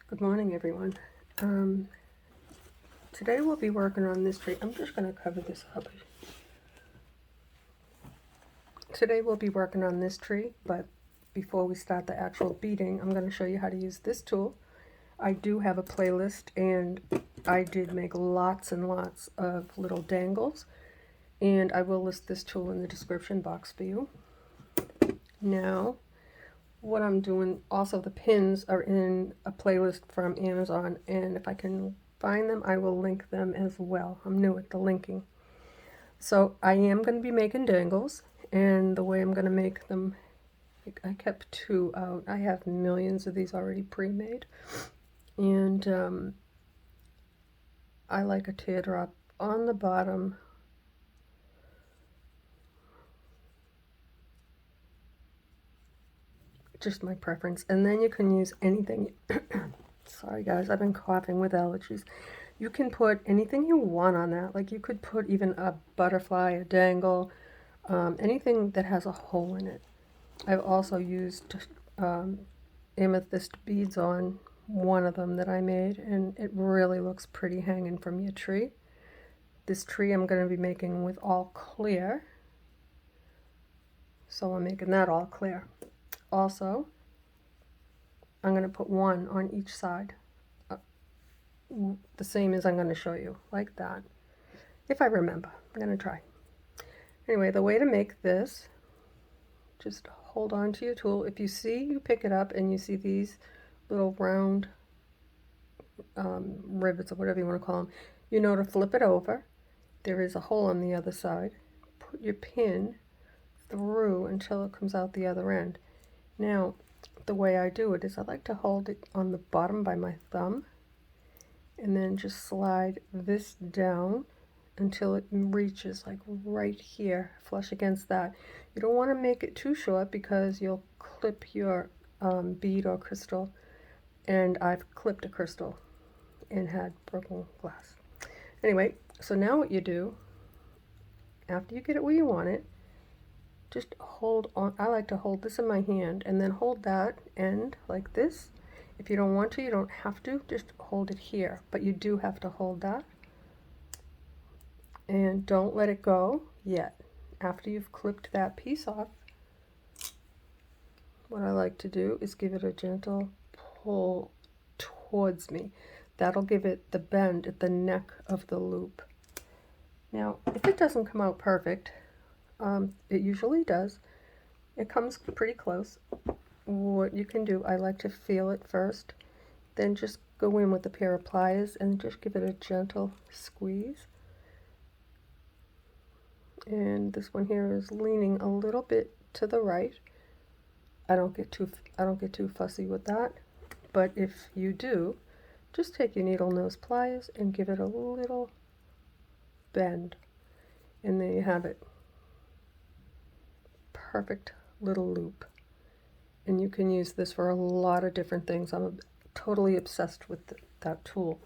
Good morning, everyone. Today we'll be working on this tree. I'm just going to cover this up. Today we'll be working on this tree, but before we start the actual beading, I'm going to show you how to use this tool. I do have a playlist, and I did make lots and lots of little dangles, and I will list this tool in the description box for you. Now, what I'm doing, also the pins are in a playlist from Amazon, and if I can find them, I will link them as well. I'm new at the linking. So I am going to be making dangles, and the way I'm going to make them, I kept two out. I have millions of these already pre-made, and I like a teardrop on the bottom. Just my preference, and then you can use anything. Sorry guys, I've been coughing with allergies. You can put anything you want on that. Like you could put even a butterfly, a dangle, anything that has a hole in it. I've also used amethyst beads on one of them that I made, and it really looks pretty hanging from your tree. This tree I'm going to be making with all clear, so I'm making that all clear. Also, I'm going to put one on each side, the same as I'm going to show you, like that. If I remember, I'm going to try. Anyway, the way to make this, just hold on to your tool. If you see, you pick it up and you see these little round rivets or whatever you want to call them, you know to flip it over. There is a hole on the other side. Put your pin through until it comes out the other end. Now, the way I do it is I like to hold it on the bottom by my thumb and then just slide this down until it reaches like right here, flush against that. You don't want to make it too short because you'll clip your bead or crystal, and I've clipped a crystal and had broken glass. Anyway, so now what you do, after you get it where you want it, just hold on. I like to hold this in my hand and then hold that end like this. If you don't want to, you don't have to, just hold it here, but you do have to hold that. And don't let it go yet. After you've clipped that piece off, what I like to do is give it a gentle pull towards me. That'll give it the bend at the neck of the loop. Now, if it doesn't come out perfect, it usually does. It comes pretty close. What you can do, I like to feel it first, then just go in with a pair of pliers and just give it a gentle squeeze. And this one here is leaning a little bit to the right. I don't get too fussy with that, but if you do, just take your needle nose pliers and give it a little bend, and there you have it. Perfect little loop. And you can use this for a lot of different things. I'm totally obsessed with that tool.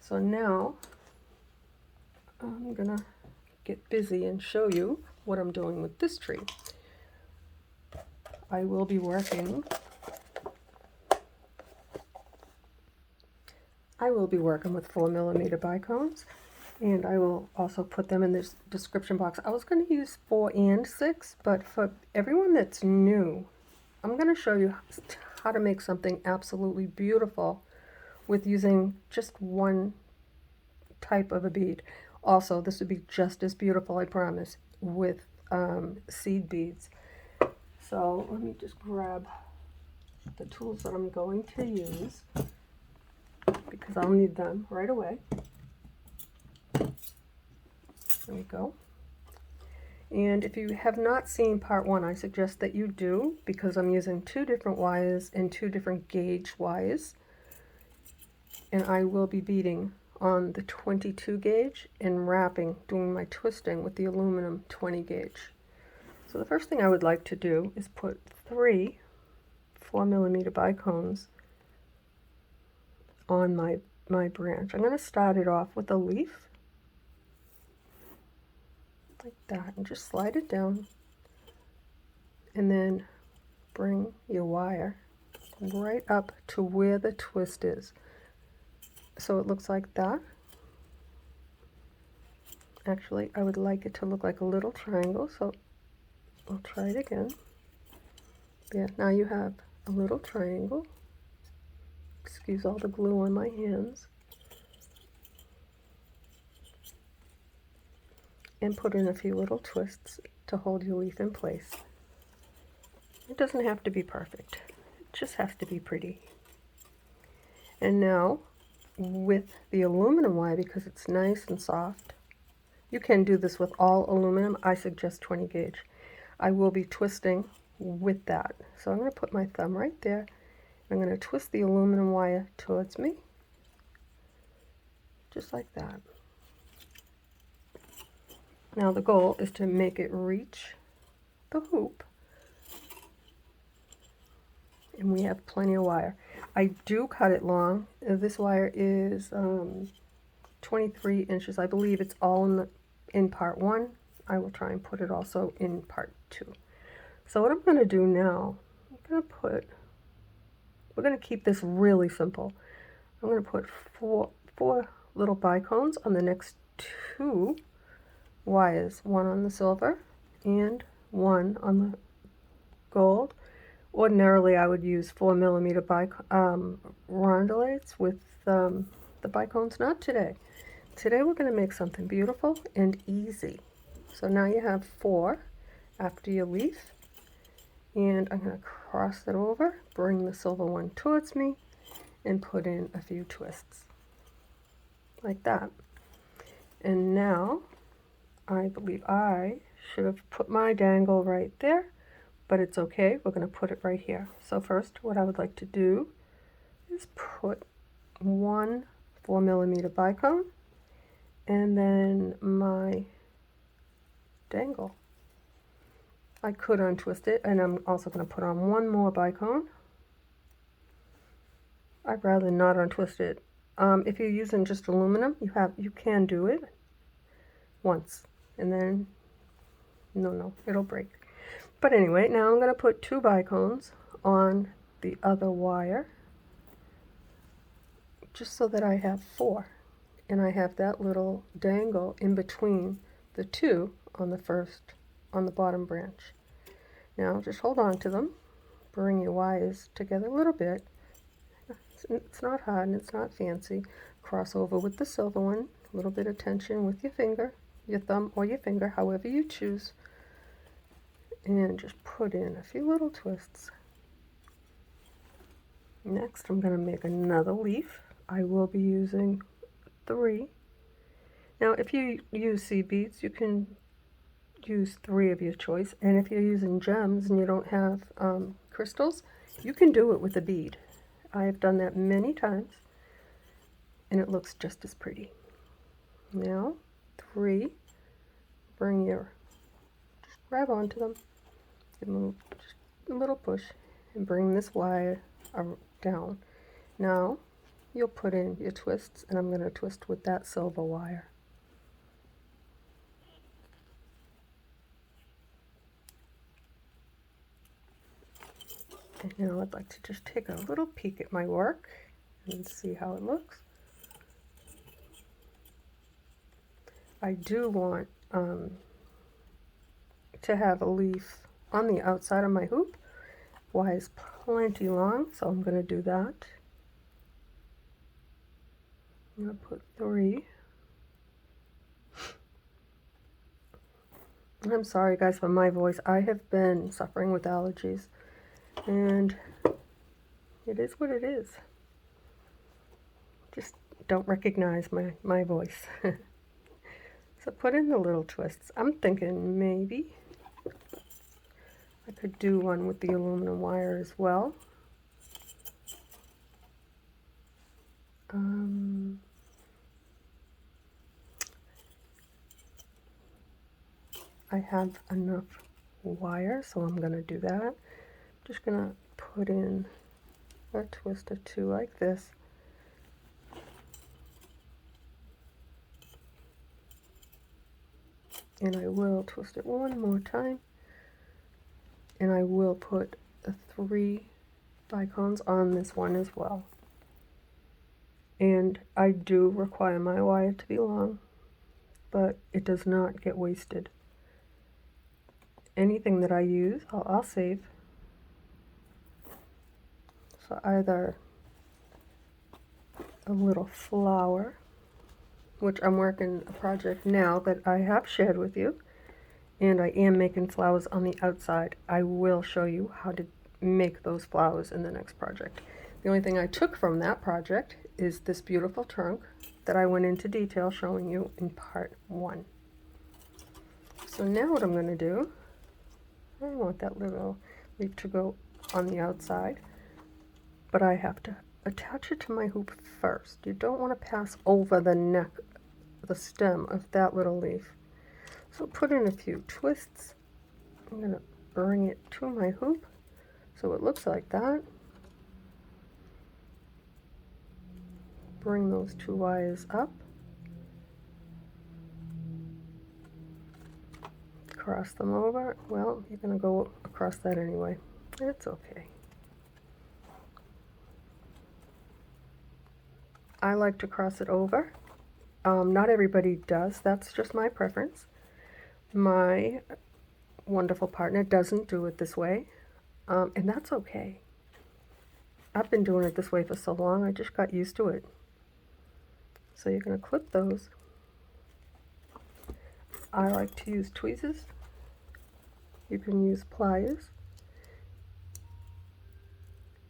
So now I'm gonna get busy and show you what I'm doing with this tree. I will be working with 4mm bicones, and I will also put them in this description box. I was going to use 4 and 6, but for everyone that's new, I'm going to show you how to make something absolutely beautiful with using just one type of a bead. Also, this would be just as beautiful, I promise, with seed beads. So let me just grab the tools that I'm going to use, because I'll need them right away. There we go. And if you have not seen part 1, I suggest that you do, because I'm using 2 different wires and 2 different gauge wires. And I will be beading on the 22 gauge and wrapping, doing my twisting with the aluminum 20 gauge. So the first thing I would like to do is put 3 4mm bicones on my branch. I'm going to start it off with a leaf, like that, and just slide it down, and then bring your wire right up to where the twist is. So it looks like that. Actually, I would like it to look like a little triangle, so I'll try it again. There, now you have a little triangle. Excuse all the glue on my hands. And put in a few little twists to hold your leaf in place. It doesn't have to be perfect. It just has to be pretty. And now, with the aluminum wire, because it's nice and soft, you can do this with all aluminum. I suggest 20 gauge. I will be twisting with that. So I'm going to put my thumb right there. I'm going to twist the aluminum wire towards me, just like that. Now the goal is to make it reach the hoop. And we have plenty of wire. I do cut it long. This wire is 23 inches. I believe it's all in part 1. I will try and put it also in part 2. So what I'm going to do now, we're going to keep this really simple. I'm going to put four little bicones on the next 2 wires, one on the silver and one on the gold. Ordinarily, I would use 4mm rondelates with the bicones. Not today. Today we're going to make something beautiful and easy. So now you have 4 after your leaf, and I'm going to cross it over, bring the silver one towards me, and put in a few twists like that. And now I believe I should have put my dangle right there, but it's okay. We're going to put it right here. So first, what I would like to do is put one 4mm bicone and then my dangle. I could untwist it, and I'm also going to put on one more bicone. I'd rather not untwist it. If you're using just aluminum, you can do it once, and then no, it'll break. But anyway, now I'm going to put 2 bicones on the other wire, just so that I have 4, and I have that little dangle in between the 2 on the bottom branch. Now just hold on to them, bring your wires together a little bit. It's not hard and it's not fancy. Cross over with the silver one, a little bit of tension with your finger, your thumb or your finger, however you choose, and just put in a few little twists. Next, I'm going to make another leaf. I will be using 3. Now, if you use seed beads, you can use 3 of your choice, and if you're using gems and you don't have crystals, you can do it with a bead. I have done that many times, and it looks just as pretty. Now, 3, just grab onto them, and move just a little push, and bring this wire down. Now, you'll put in your twists, and I'm going to twist with that silver wire. And now I'd like to just take a little peek at my work and see how it looks. I do want to have a leaf on the outside of my hoop. Wire is plenty long, so I'm going to do that. I'm going to put 3. I'm sorry guys for my voice. I have been suffering with allergies, and it is what it is. Just don't recognize my voice. So put in the little twists. I'm thinking maybe I could do one with the aluminum wire as well. I have enough wire, so I'm going to do that. I'm just going to put in a twist or 2 like this. And I will twist it one more time, and I will put a 3 bicones on this one as well. And I do require my wire to be long, but it does not get wasted. Anything that I use, I'll save for either a little flower, which I'm working a project now that I have shared with you, and I am making flowers on the outside. I will show you how to make those flowers in the next project. The only thing I took from that project is this beautiful trunk that I went into detail showing you in part 1. So now what I'm going to do, I want that little leaf to go on the outside, but I have to attach it to my hoop first. You don't want to pass over the neck, the stem of that little leaf. So put in a few twists. I'm going to bring it to my hoop so it looks like that. Bring those 2 wires up. Cross them over. Well, you're going to go across that anyway. It's okay. I like to cross it over. Not everybody does. That's just my preference. My wonderful partner doesn't do it this way, and that's okay. I've been doing it this way for so long, I just got used to it. So you're going to clip those. I like to use tweezers. You can use pliers.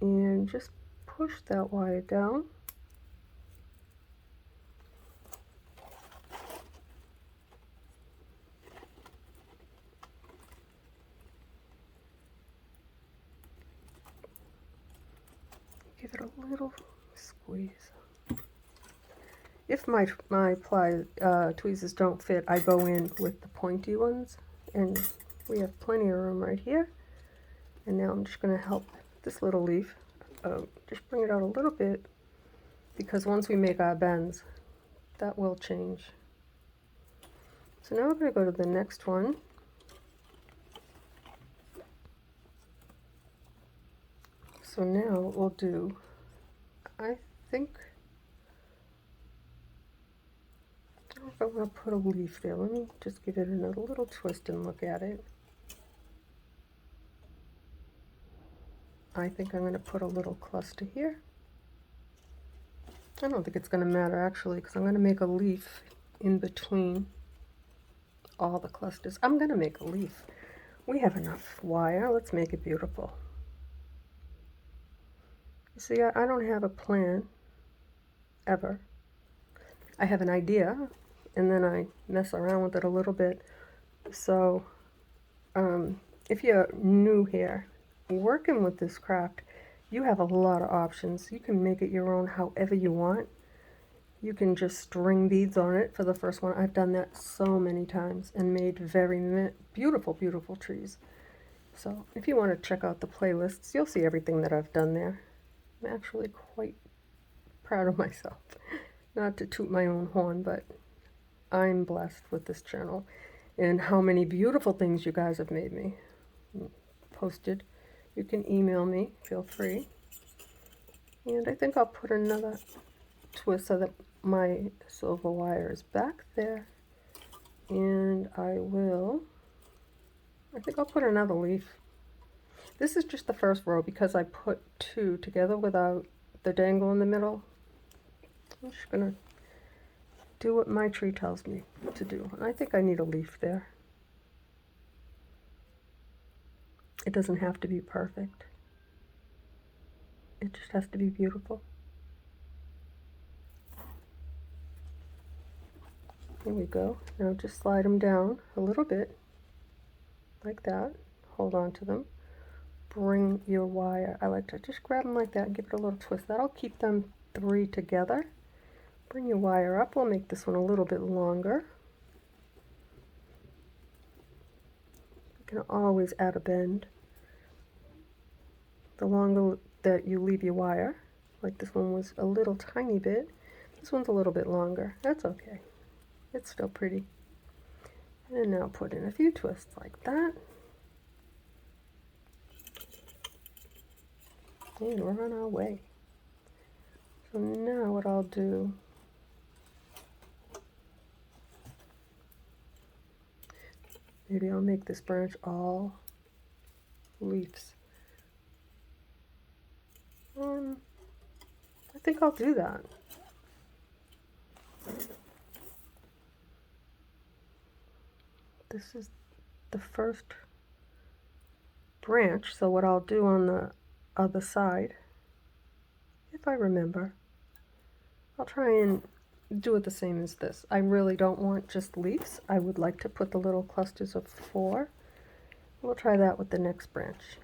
And just push that wire down. Give it a little squeeze. If my tweezers don't fit, I go in with the pointy ones, and we have plenty of room right here. And now I'm just going to help this little leaf, just bring it out a little bit, because once we make our bends, that will change. So now we're going to go to the next one. So now what we'll do, I think, I don't know if I want to put a leaf there. Let me just give it another little twist and look at it. I think I'm going to put a little cluster here. I don't think it's going to matter actually, because I'm going to make a leaf in between all the clusters. I'm going to make a leaf. We have enough wire. Let's make it beautiful. You see, I don't have a plan, ever. I have an idea, and then I mess around with it a little bit. So, if you're new here, working with this craft, you have a lot of options. You can make it your own however you want. You can just string beads on it for the first one. I've done that so many times and made very beautiful, beautiful trees. So if you want to check out the playlists, you'll see everything that I've done there. I'm actually quite proud of myself. Not to toot my own horn, but I'm blessed with this channel and how many beautiful things you guys have made me. Posted. You can email me, feel free. And I think I'll put another twist so that my silver wire is back there. And I think I'll put another leaf. This is just the first row because I put 2 together without the dangle in the middle. I'm just going to do what my tree tells me to do. And I think I need a leaf there. It doesn't have to be perfect. It just has to be beautiful. Here we go. Now just slide them down a little bit, like that. Hold on to them. Bring your wire. I like to just grab them like that and give it a little twist. That'll keep them 3 together. Bring your wire up. We'll make this one a little bit longer. You can always add a bend. The longer that you leave your wire, like this one was a little tiny bit, this one's a little bit longer. That's okay. It's still pretty. And now put in a few twists like that. And we're on our way. So now what I'll do, maybe I'll make this branch all leaves. I think I'll do that. This is the first branch, so what I'll do on the other side, if I remember, I'll try and do it the same as this. I really don't want just leaves. I would like to put the little clusters of 4. We'll try that with the next branch.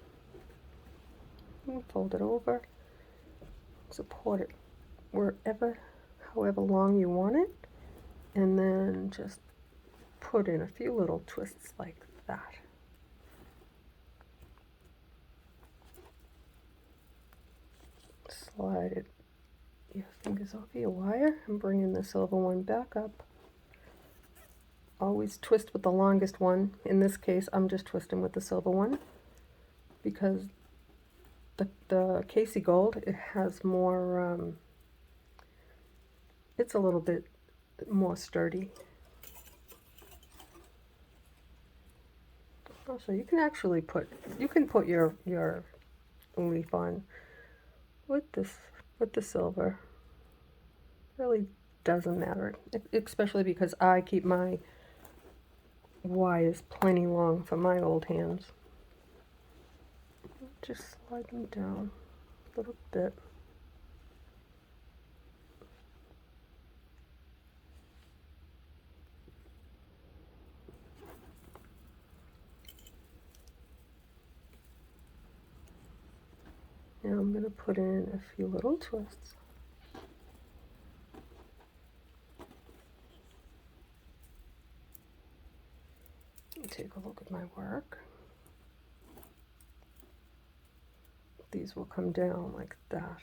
Fold it over, support it wherever, however long you want it, and then just put in a few little twists like that. Slide it, your fingers over your wire and bringing the silver one back up. Always twist with the longest one. In this case, I'm just twisting with the silver one because the Casey Gold, it has more, it's a little bit more sturdy. Also, you can actually put your leaf on with the silver. Really doesn't matter, especially because I keep my wires plenty long for my old hands. Just slide them down a little bit. Now I'm going to put in a few little twists. Take a look at my work. These will come down like that.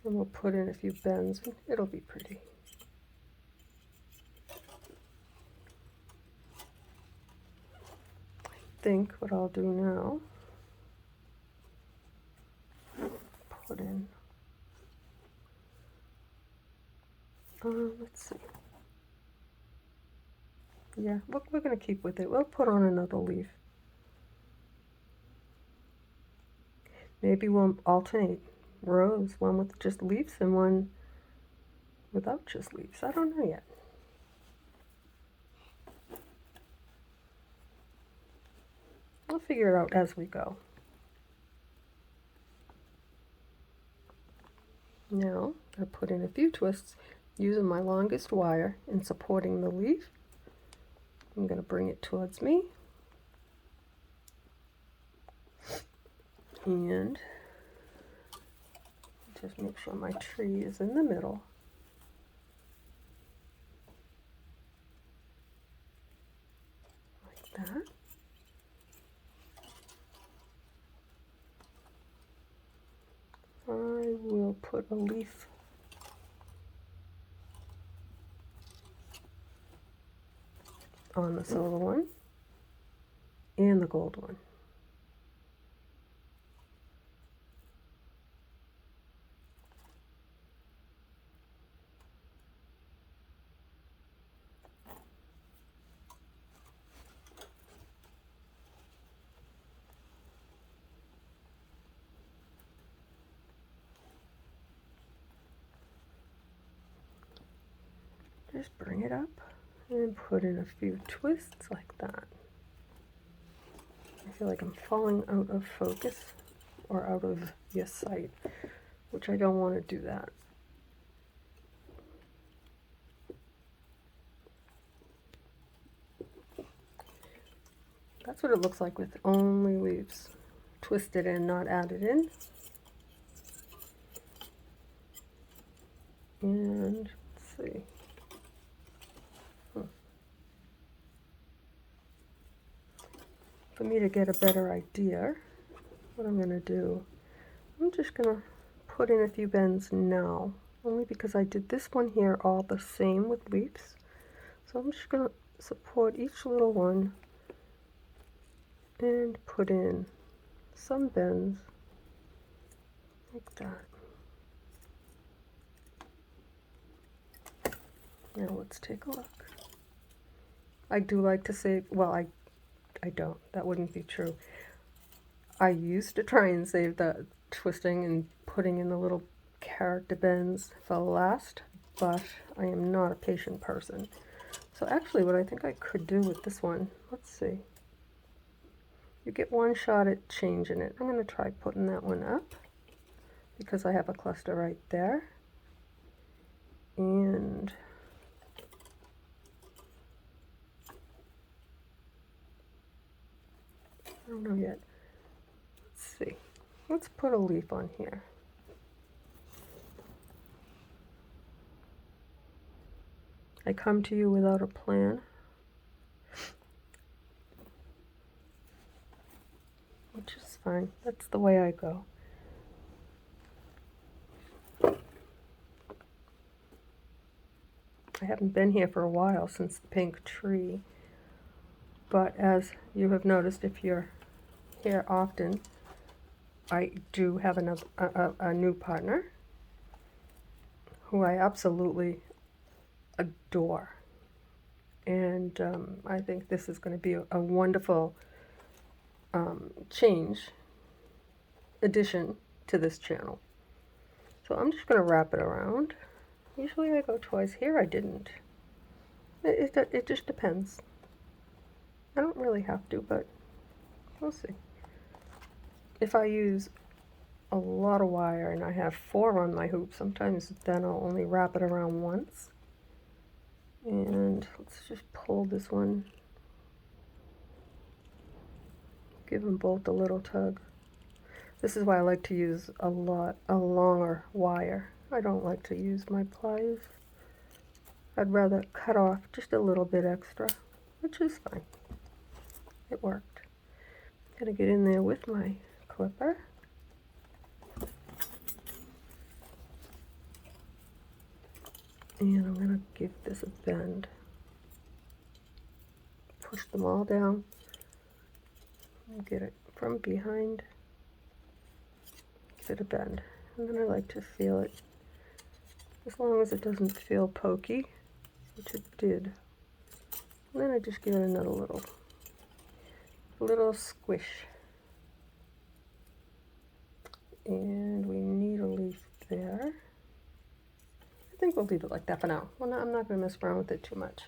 And we'll put in a few bends and it'll be pretty. I think what I'll do now, put in, let's see. Yeah, we're going to keep with it. We'll put on another leaf. Maybe we'll alternate rows, one with just leaves and one without just leaves. I don't know yet. We'll figure it out as we go. Now, I put in a few twists using my longest wire and supporting the leaf. I'm going to bring it towards me. And just make sure my tree is in the middle. Like that. I will put a leaf on the silver one and the gold one. Just bring it up and put in a few twists like that. I feel like I'm falling out of focus or out of your sight, which I don't want to do that. That's what it looks like with only leaves. Twisted and not added in. And let's see. For me to get a better idea, what I'm going to do, I'm just going to put in a few bends now, only because I did this one here all the same with leaves. So I'm just going to support each little one and put in some bends like that. Now let's take a look. I do like to save, well, I don't, that wouldn't be true. I used to try and save the twisting and putting in the little character bends for last, but I am not a patient person. So actually what I think I could do with this one, let's see. You get one shot at changing it. I'm going to try putting that one up because I have a cluster right there. And I don't know yet. Let's see. Let's put a leaf on here. I come to you without a plan. Which is fine. That's the way I go. I haven't been here for a while since the pink tree. But as you have noticed, if you're here often, I do have a new partner who I absolutely adore. And I think this is going to be a wonderful addition to this channel. So I'm just going to wrap it around. Usually I go twice. Here I didn't. It just depends. I don't really have to, but we'll see. If I use a lot of wire and I have 4 on my hoop, sometimes then I'll only wrap it around once. And let's just pull this one. Give them both a little tug. This is why I like to use a longer wire. I don't like to use my pliers. I'd rather cut off just a little bit extra, which is fine. It worked. Gotta get in there with my clipper. And I'm gonna give this a bend. Push them all down. And get it from behind. Give it a bend. And then I like to feel it. As long as it doesn't feel pokey, which it did. And then I just give it another little squish. And we need a leaf there. I think we'll leave it like that for now. Well, no, I'm not going to mess around with it too much.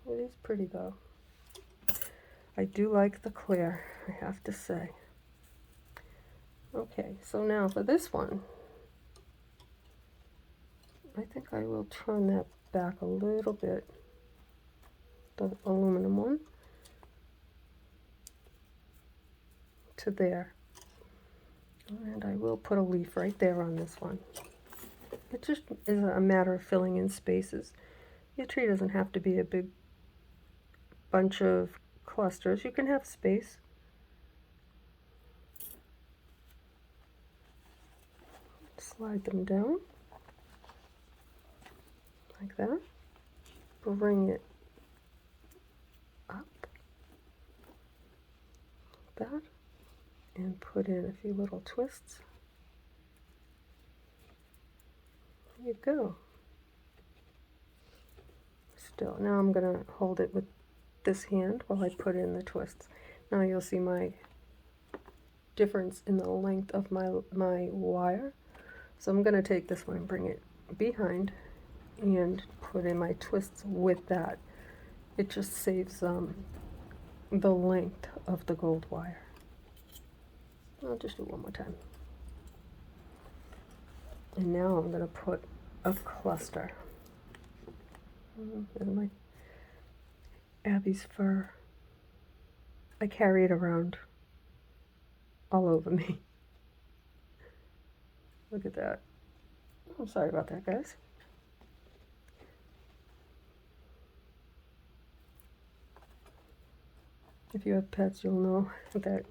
It is pretty though. I do like the clear, I have to say. Okay, so now for this one, I think I will turn that back a little bit, the aluminum one, to there. And I will put a leaf right there on this one. It just is a matter of filling in spaces. Your tree doesn't have to be a big bunch of clusters. You can have space. Slide them down like that. Bring it up like that, and put in a few little twists. There you go. Still, now I'm going to hold it with this hand while I put in the twists. Now you'll see my difference in the length of my wire. So I'm going to take this one and bring it behind and put in my twists with that. It just saves the length of the gold wire. I'll just do it one more time. And now I'm going to put a cluster. There's my Abby's fur. I carry it around all over me. Look at that. I'm sorry about that, guys. If you have pets, you'll know that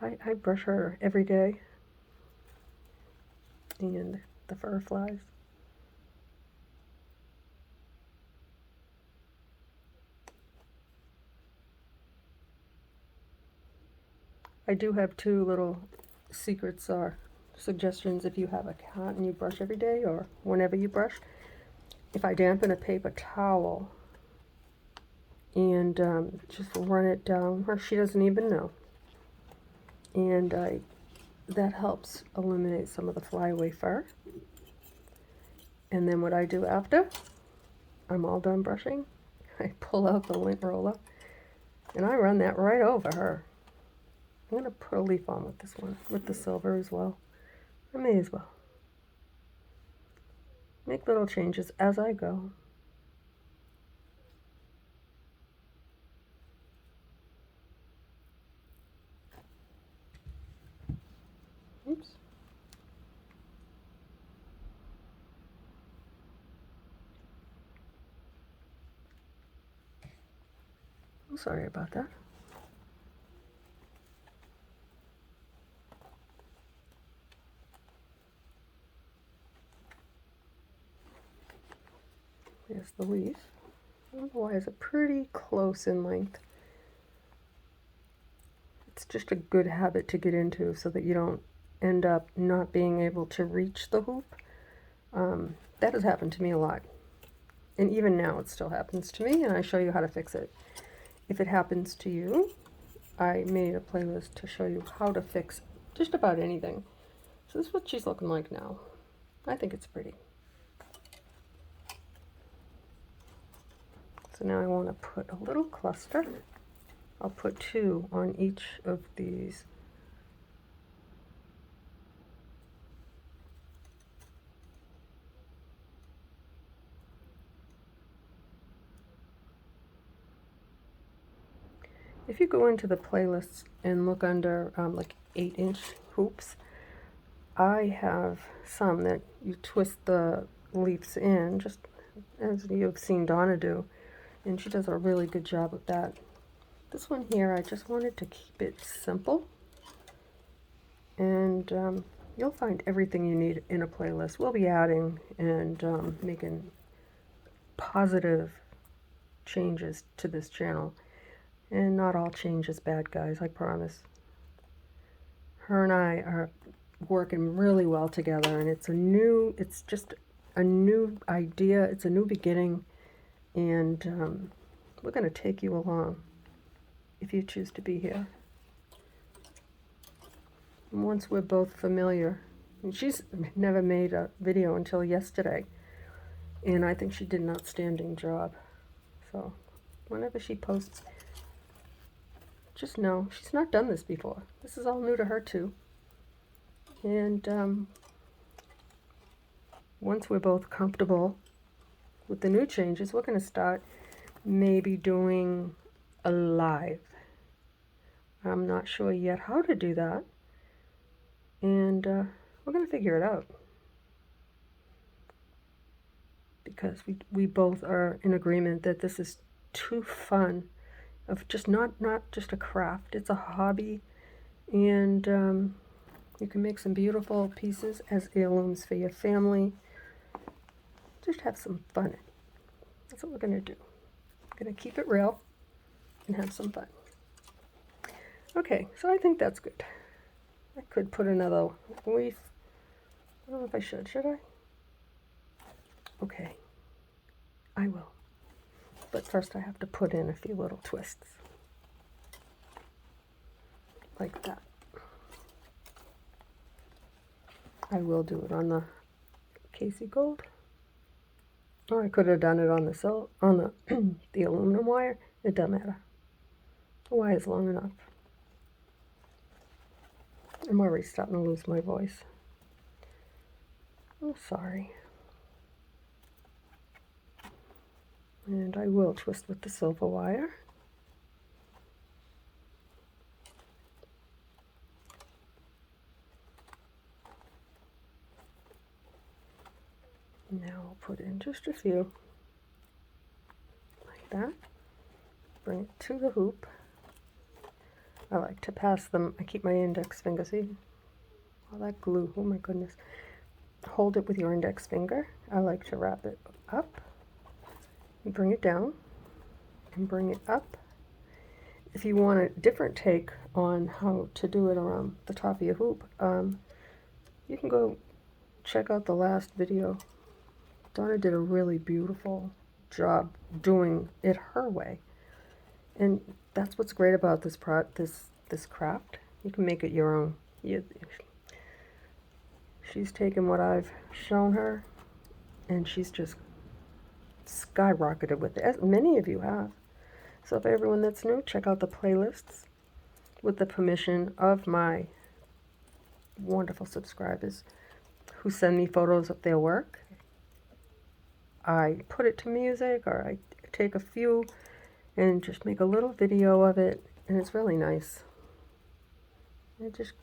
I brush her every day. And the fur flies. I do have two little secrets or suggestions if you have a cat and you brush every day or whenever you brush. If I dampen a paper towel and just run it down her, she doesn't even know. And that helps eliminate some of the flyaway fur. And then what I do after I'm all done brushing, I pull out the lint roller and I run that right over her. I'm going to put a leaf on with this one, with the silver as well. I may as well. Make little changes as I go. Oops. I'm sorry about that. There's the leaf. Otherwise, it's pretty close in length. It's just a good habit to get into so that you don't end up not being able to reach the hoop. That has happened to me a lot. And even now it still happens to me, and I show you how to fix it. If it happens to you, I made a playlist to show you how to fix just about anything. So this is what she's looking like now. I think it's pretty. So now I want to put a little cluster. I'll put 2 on each of these. If you go into the playlists and look under like 8-inch hoops, I have some that you twist the leaves in, just as you've seen Donna do, and she does a really good job of that. This one here, I just wanted to keep it simple, and you'll find everything you need in a playlist. We'll be adding and making positive changes to this channel, and not all change is bad, guys, I promise. Her and I are working really well together, and it's just a new idea, it's a new beginning, and we're going to take you along if you choose to be here. And once we're both familiar, and she's never made a video until yesterday, and I think she did an outstanding job. So whenever she posts, just know she's not done this before. This is all new to her too. And once we're both comfortable with the new changes, we're going to start maybe doing a live. I'm not sure yet how to do that, and we're going to figure it out, because we both are in agreement that this is too fun, of just not just a craft, it's a hobby, and you can make some beautiful pieces as heirlooms for your family. Just have some fun. That's what we're going to do. We're going to keep it real and have some fun. Okay, so I think that's good. I could put another leaf. I don't know if I should I? Okay, I will. But first I have to put in a few little twists. Like that. I will do it on the Casey Gold. Or I could have done it on the the aluminum wire. It doesn't matter. The wire is long enough. I'm already starting to lose my voice. I'm sorry. And I will twist with the silver wire. Now I'll put in just a few, like that. Bring it to the hoop. I like to pass them, I keep my index finger, see? All that glue, oh my goodness. Hold it with your index finger. I like to wrap it up, and bring it down, and bring it up. if you want a different take on how to do it around the top of your hoop, you can go check out the last video. Donna did a really beautiful job doing it her way, and that's what's great about this this craft. You can make it your own. She's taken what I've shown her, and she's just skyrocketed with it, as many of you have. So for everyone that's new, check out the playlists with the permission of my wonderful subscribers who send me photos of their work. I put it to music, or I take a few and just make a little video of it, and it's really nice. It just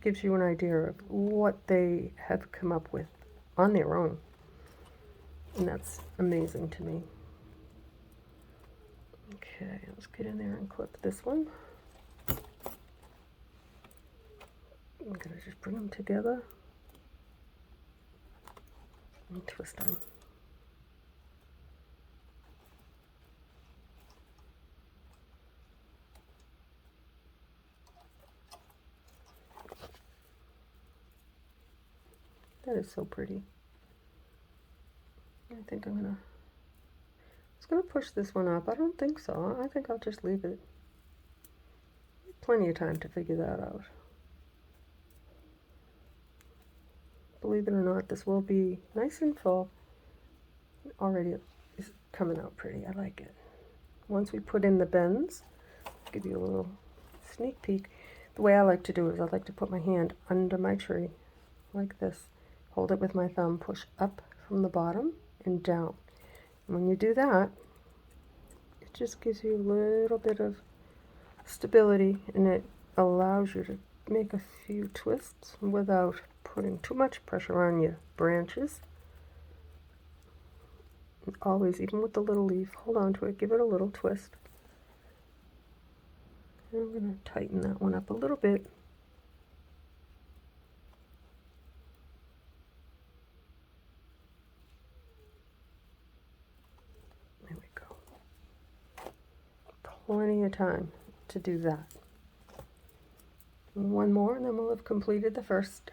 gives you an idea of what they have come up with on their own, and that's amazing to me. Okay, let's get in there and clip this one. I'm going to just bring them together and twist them. That is so pretty. I think I'm gonna push this one up. I don't think so. I think I'll just leave it. Plenty of time to figure that out. Believe it or not, this will be nice and full. Already it's coming out pretty. I like it. Once we put in the bends, I'll give you a little sneak peek. The way I like to do it is I like to put my hand under my tree like this. Hold it with my thumb, push up from the bottom and down. And when you do that, it just gives you a little bit of stability, and it allows you to make a few twists without putting too much pressure on your branches. And always, even with the little leaf, hold on to it, give it a little twist. And I'm going to tighten that one up a little bit. There we go. Plenty of time to do that. One more, and then we'll have completed the first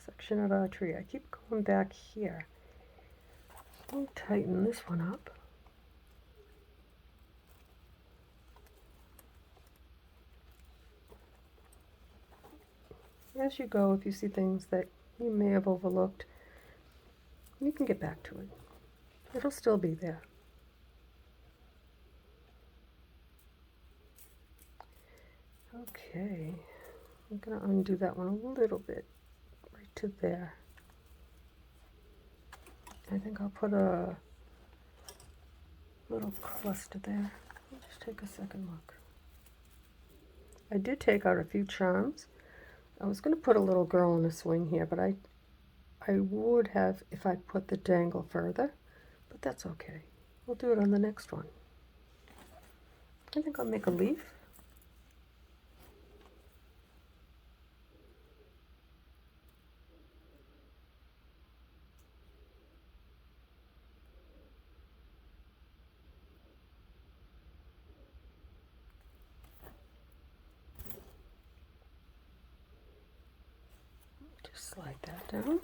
section of our tree. I keep going back here. I'll tighten this one up. As you go, if you see things that you may have overlooked, you can get back to it. It'll still be there. Okay, I'm going to undo that one a little bit, right to there. I think I'll put a little cluster there. I'll just take a second look. I did take out a few charms. I was going to put a little girl in a swing here, but I would have if I put the dangle further, but that's okay. We'll do it on the next one. I think I'll make a leaf. Just slide that down.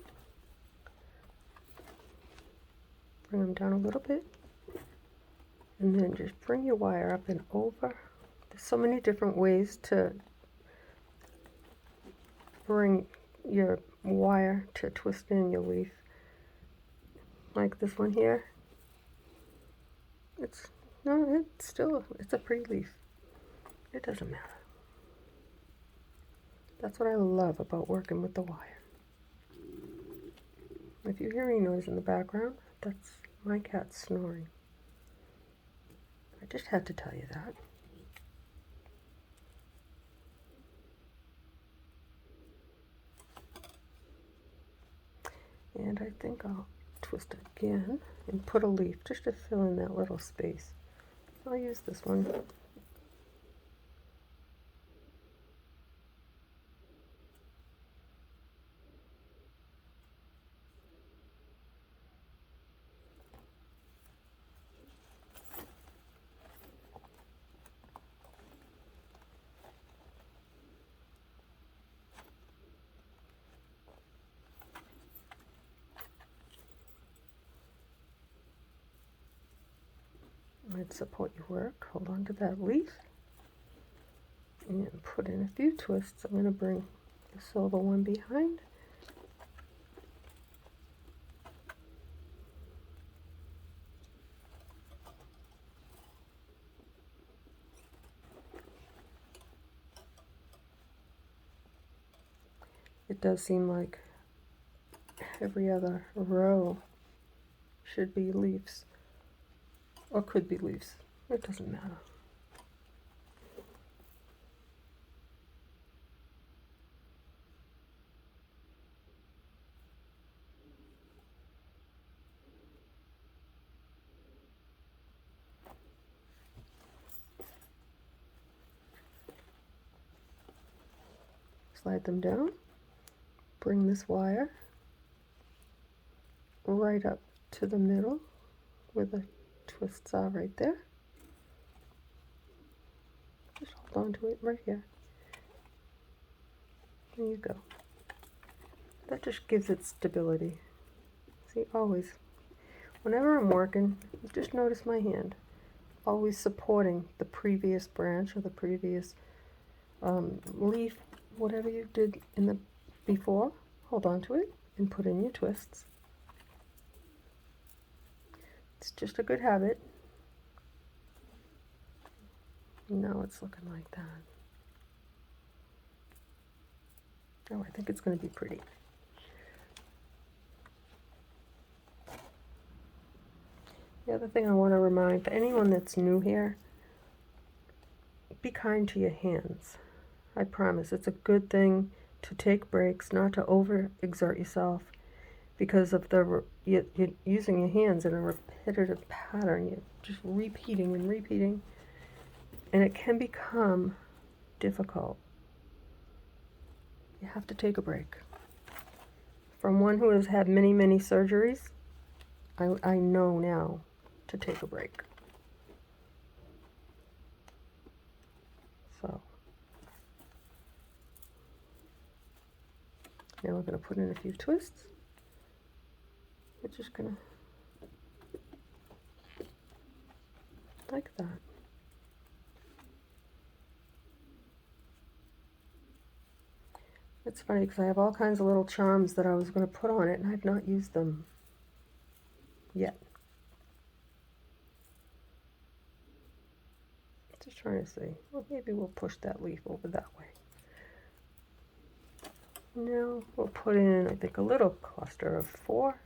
Bring them down a little bit. And then just bring your wire up and over. There's so many different ways to bring your wire to twist in your leaf. Like this one here. It's a pretty leaf. It doesn't matter. That's what I love about working with the wire. If you hear any noise in the background, that's my cat snoring. I just had to tell you that. And I think I'll twist again and put a leaf just to fill in that little space. I'll use this one. and support your work. Hold on to that leaf and put in a few twists. I'm going to bring the silver one behind. It does seem like every other row should be leaves, or could be leaves. It doesn't matter. Slide them down. Bring this wire right up to the middle where the twists are, right there. Just hold on to it right here. There you go. That just gives it stability. See, always, whenever I'm working, just notice my hand. Always supporting the previous branch or the previous leaf, whatever you did in the before. Hold on to it and put in your twists. It's just a good habit. Now it's looking like that. Oh, I think it's going to be pretty. The other thing I want to remind for anyone that's new here, be kind to your hands. I promise it's a good thing to take breaks, not to overexert yourself because of you're using your hands in a repetitive pattern. You're just repeating and repeating, and it can become difficult. You have to take a break. From one who has had many, many surgeries, I know now to take a break. So now we're going to put in a few twists. We're just going to, like that. It's funny because I have all kinds of little charms that I was going to put on it and I've not used them yet. Just trying to see. Well, maybe we'll push that leaf over that way. Now we'll put in, I think, a little cluster of 4.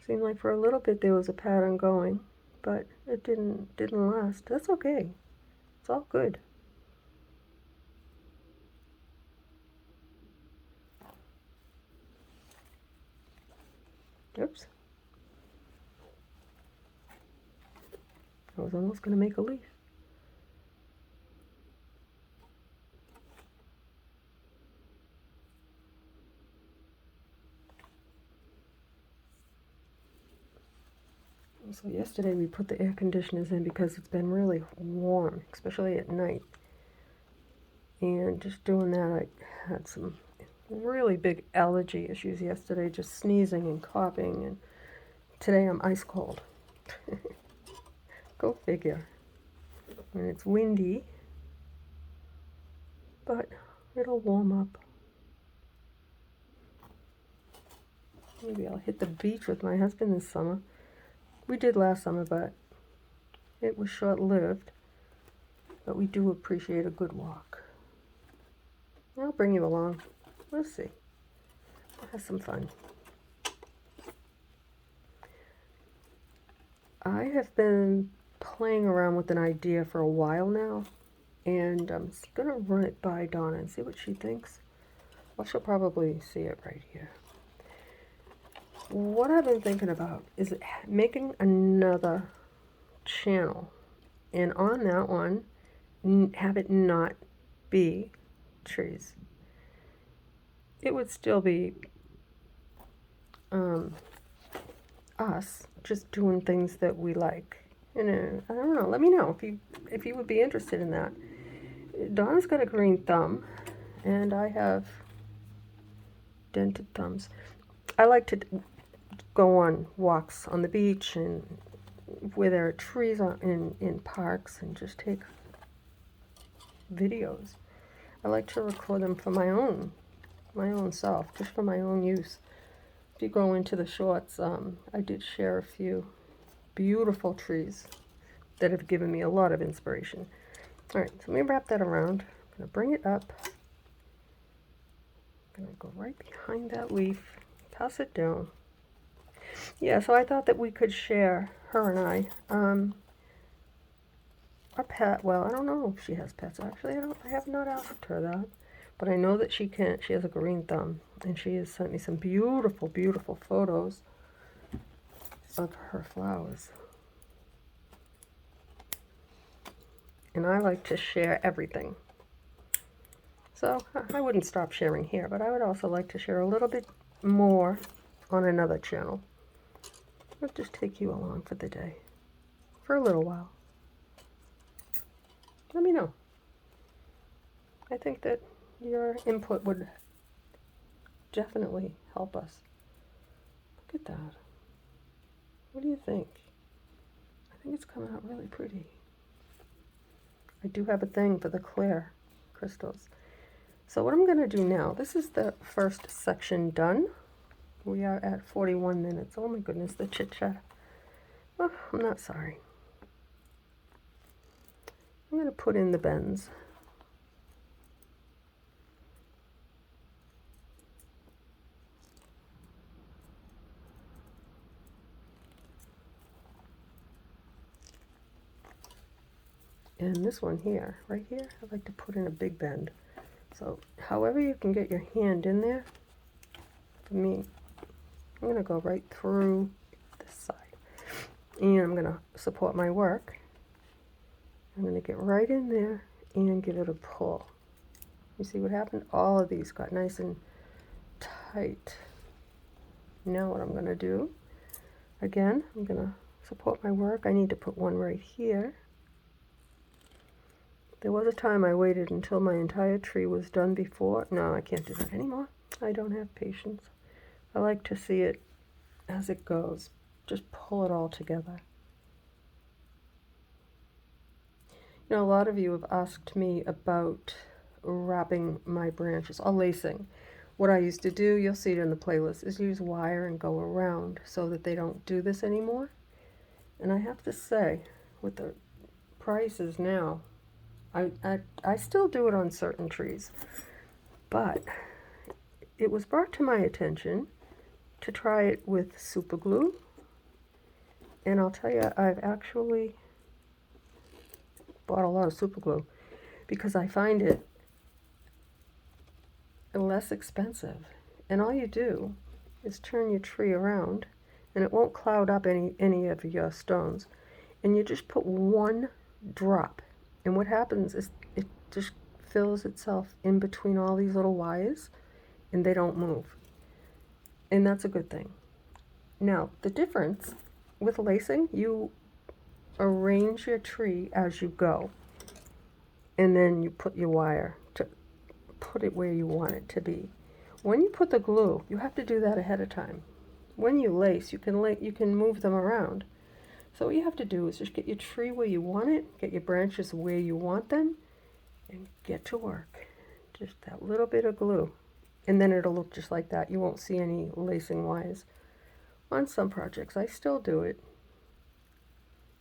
Seemed like for a little bit there was a pattern going, but it didn't last. That's okay. It's all good. Oops. I was almost going to make a leaf. So yesterday we put the air conditioners in because it's been really warm, especially at night. And just doing that, I had some really big allergy issues yesterday, just sneezing and coughing, and today I'm ice cold. Go figure. And it's windy, but it'll warm up. Maybe I'll hit the beach with my husband this summer. We did last summer, but it was short-lived. But we do appreciate a good walk. I'll bring you along. We'll see. We'll have some fun. I have been playing around with an idea for a while now, and I'm going to run it by Donna and see what she thinks. Well, she'll probably see it right here. What I've been thinking about is making another channel, and on that one, have it not be trees. It would still be us just doing things that we like. And I don't know. Let me know if you would be interested in that. Donna's got a green thumb, and I have dented thumbs. I like to go on walks on the beach and where there are trees in parks and just take videos. I like to record them for my own self, just for my own use. If you go into the shorts, I did share a few beautiful trees that have given me a lot of inspiration. All right, so let me wrap that around. I'm going to bring it up. I'm going to go right behind that leaf, pass it down. Yeah, so I thought that we could share, her and I, our pet. Well, I don't know if she has pets. Actually, I have not asked her that. But I know that she can't. She has a green thumb. And she has sent me some beautiful, beautiful photos of her flowers. And I like to share everything. So I wouldn't stop sharing here, but I would also like to share a little bit more on another channel. I'll just take you along for the day, for a little while. Let me know. I think that your input would definitely help us. Look at that. What do you think? I think it's coming out really pretty. I do have a thing for the clear crystals. So what I'm going to do now, this is the first section done. We are at 41 minutes. Oh my goodness, the chit chat. Oh, I'm not sorry. I'm going to put in the bends. And this one here, right here, I like to put in a big bend. So however you can get your hand in there, for me, I'm going to go right through this side. And I'm going to support my work. I'm going to get right in there and give it a pull. You see what happened? All of these got nice and tight. Now what I'm going to do, again, I'm going to support my work. I need to put one right here. There was a time I waited until my entire tree was done before. No, I can't do that anymore. I don't have patience. I like to see it as it goes. Just pull it all together. You know, a lot of you have asked me about wrapping my branches, or lacing. What I used to do, you'll see it in the playlist, is use wire and go around so that they don't do this anymore. And I have to say, with the prices now, I still do it on certain trees, but it was brought to my attention to try it with super glue, and I'll tell you, I've actually bought a lot of super glue because I find it less expensive, and all you do is turn your tree around and it won't cloud up any of your stones, and you just put one drop, and what happens is it just fills itself in between all these little wires and they don't move, and that's a good thing. Now the difference with lacing, you arrange your tree as you go, and then you put your wire to put it where you want it to be. When you put the glue, you have to do that ahead of time. When you lace, you can move them around. So what you have to do is just get your tree where you want it, get your branches where you want them, and get to work. Just that little bit of glue, and then it'll look just like that. You won't see any lacing wires. On some projects, I still do it.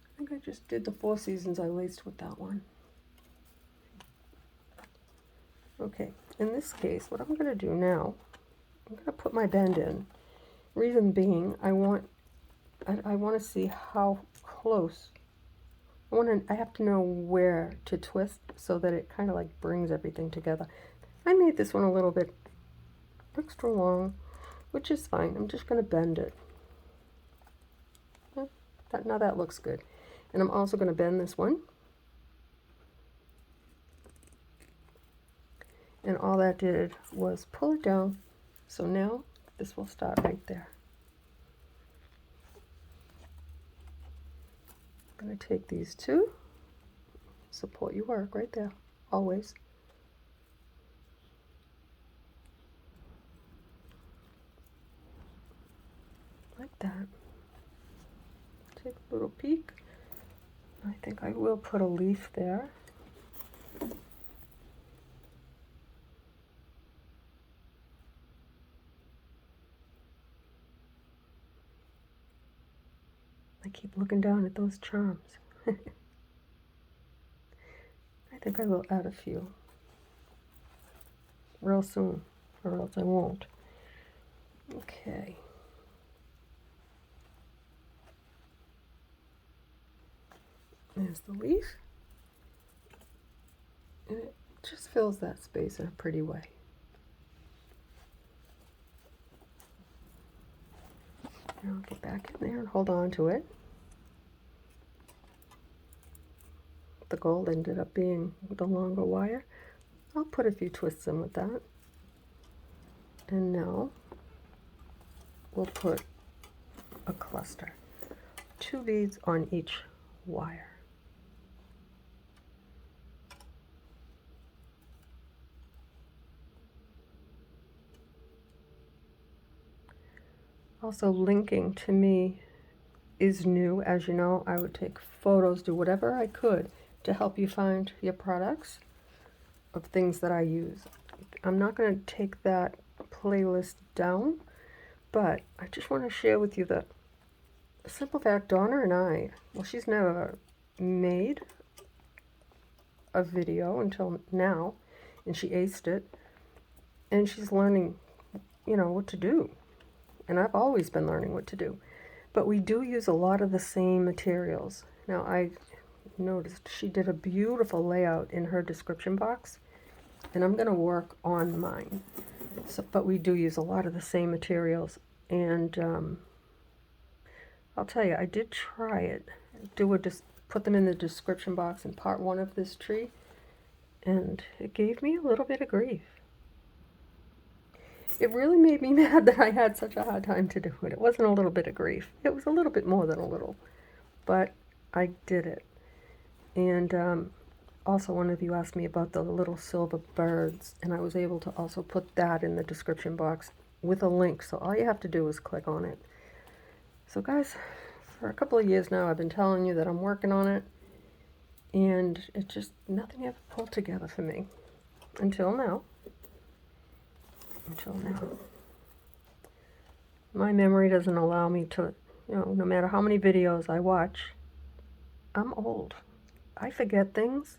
I think I just did the 4 seasons I laced with that one. Okay, in this case, what I'm going to do now, I'm going to put my bend in. Reason being, I want to see how close. I have to know where to twist so that it kind of like brings everything together. I made this one a little bit extra long, which is fine. I'm just going to bend it. Now that looks good. And I'm also going to bend this one. And all that did was pull it down. So now this will start right there. I'm going to take these two, support your work right there, always. Like that. Take a little peek. I think I will put a leaf there. I keep looking down at those charms. I think I will add a few real soon, or else I won't. Okay. There's the leaf. And it just fills that space in a pretty way. And I'll get back in there and hold on to it. The gold ended up being the longer wire. I'll put a few twists in with that. And now we'll put a cluster. 2 beads on each wire. Also, linking to me is new. As you know, I would take photos, do whatever I could to help you find your products of things that I use. I'm not going to take that playlist down, but I just want to share with you the simple fact Donna and I, well, she's never made a video until now, and she aced it, and she's learning, you know, what to do. And I've always been learning what to do. But we do use a lot of the same materials. Now, I noticed she did a beautiful layout in her description box, and I'm going to work on mine. So, but we do use a lot of the same materials, and I'll tell you, I did try it. Put them in the description box in part 1 of this tree, and it gave me a little bit of grief. It really made me mad that I had such a hard time to do it. It wasn't a little bit of grief. It was a little bit more than a little, but I did it. And also, one of you asked me about the little silver birds, and I was able to also put that in the description box with a link. So all you have to do is click on it. So guys, for a couple of years now, I've been telling you that I'm working on it, and it just, nothing ever pulled together for me until now. My memory doesn't allow me to, you know, no matter how many videos I watch, I'm old. I forget things,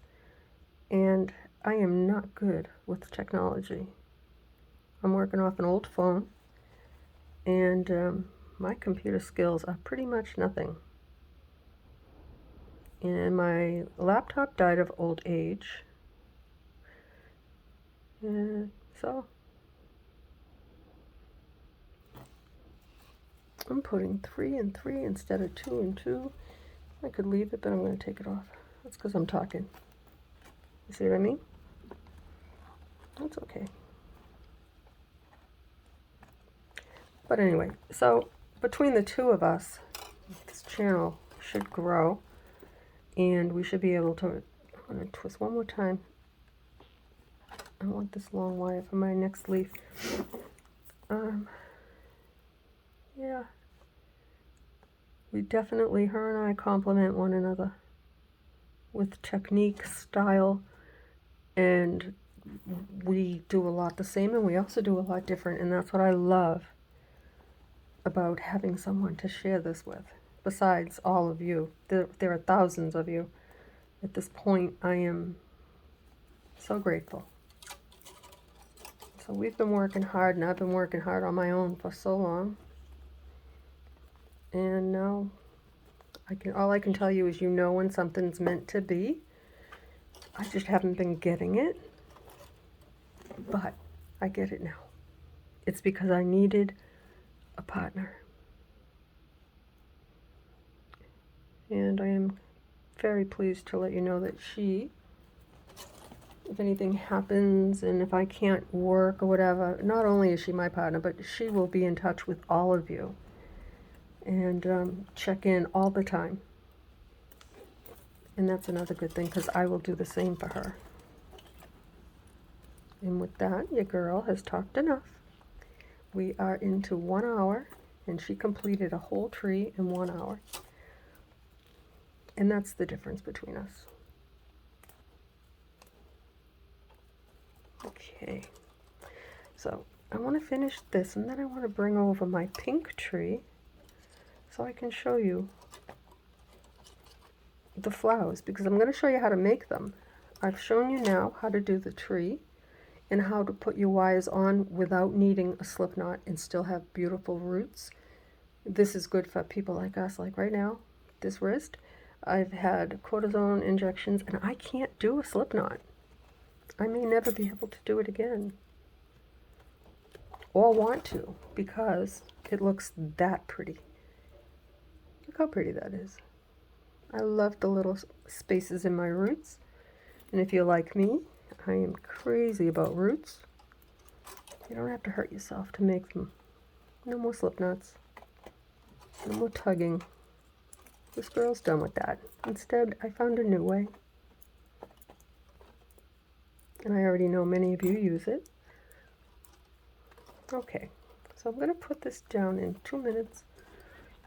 and I am not good with technology. I'm working off an old phone, and my computer skills are pretty much nothing. And my laptop died of old age, and so I'm putting 3 and 3 instead of 2 and 2. I could leave it, but I'm going to take it off. That's because I'm talking. You see what I mean? That's okay. But anyway, so between the two of us, this channel should grow, and we should be able to, I'm going to twist one more time. I want this long wire for my next leaf. Yeah. We definitely, her and I complement one another with technique, style, and we do a lot the same, and we also do a lot different, and that's what I love about having someone to share this with, besides all of you. There are thousands of you. At this point, I am so grateful. So we've been working hard, and I've been working hard on my own for so long. And now, all I can tell you is, you know, when something's meant to be. I just haven't been getting it, but I get it now. It's because I needed a partner. And I am very pleased to let you know that she, if anything happens and if I can't work or whatever, not only is she my partner, but she will be in touch with all of you and check in all the time. And that's another good thing, because I will do the same for her. And with that, your girl has talked enough. We are into 1 hour, and she completed a whole tree in 1 hour. And that's the difference between us. Okay, so I want to finish this, and then I want to bring over my pink tree so I can show you the flowers, because I'm going to show you how to make them. I've shown you now how to do the tree and how to put your wires on without needing a slip knot and still have beautiful roots. This is good for people like us, like right now, this wrist. I've had cortisone injections and I can't do a slip knot. I may never be able to do it again, or want to, because it looks that pretty. Look how pretty that is. I love the little spaces in my roots, and if you're like me, I am crazy about roots. You don't have to hurt yourself to make them. No more slip knots. No more tugging. This girl's done with that. Instead, I found a new way. And I already know many of you use it. Okay, so I'm going to put this down in 2 minutes.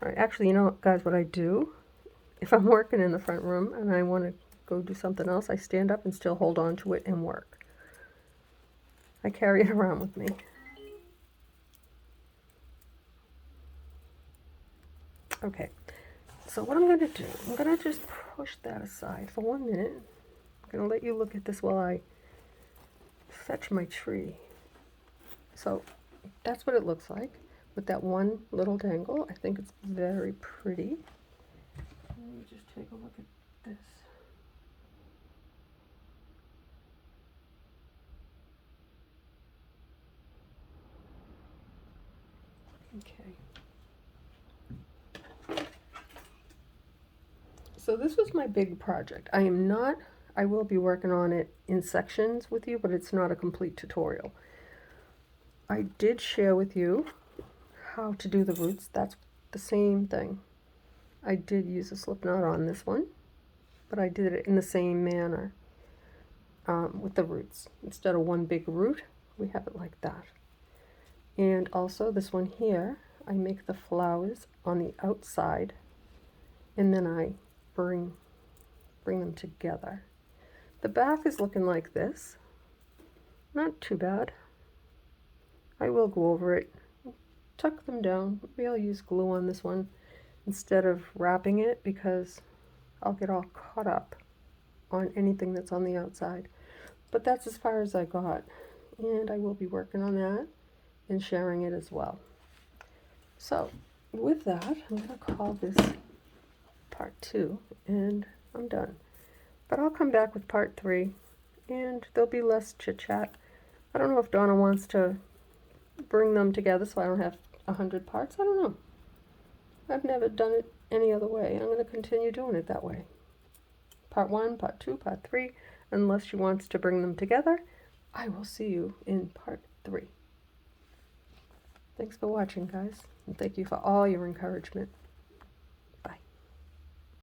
All right, actually, you know, guys, what I do, if I'm working in the front room and I want to go do something else, I stand up and still hold on to it and work. I carry it around with me. Okay, so what I'm going to do, I'm going to just push that aside for 1 minute. I'm going to let you look at this while I fetch my tree. So that's what it looks like with that one little dangle. I think it's very pretty. Let me just take a look at this. Okay. So this was my big project. I will be working on it in sections with you, but it's not a complete tutorial. I did share with you how to do the roots. That's the same thing. I did use a slip knot on this one, but I did it in the same manner with the roots. Instead of one big root, we have it like that. And also this one here, I make the flowers on the outside, and then I bring them together. The back is looking like this. Not too bad. I will go over it, tuck them down. Maybe I'll use glue on this one instead of wrapping it, because I'll get all caught up on anything that's on the outside. But that's as far as I got, and I will be working on that and sharing it as well. So with that, I'm going to call this part 2, and I'm done. But I'll come back with part 3, and there'll be less chit chat. I don't know if Donna wants to bring them together so I don't have 100 parts. I don't know. I've never done it any other way. I'm going to continue doing it that way. Part 1, part 2, part 3. Unless she wants to bring them together, I will see you in part 3. Thanks for watching, guys, and thank you for all your encouragement.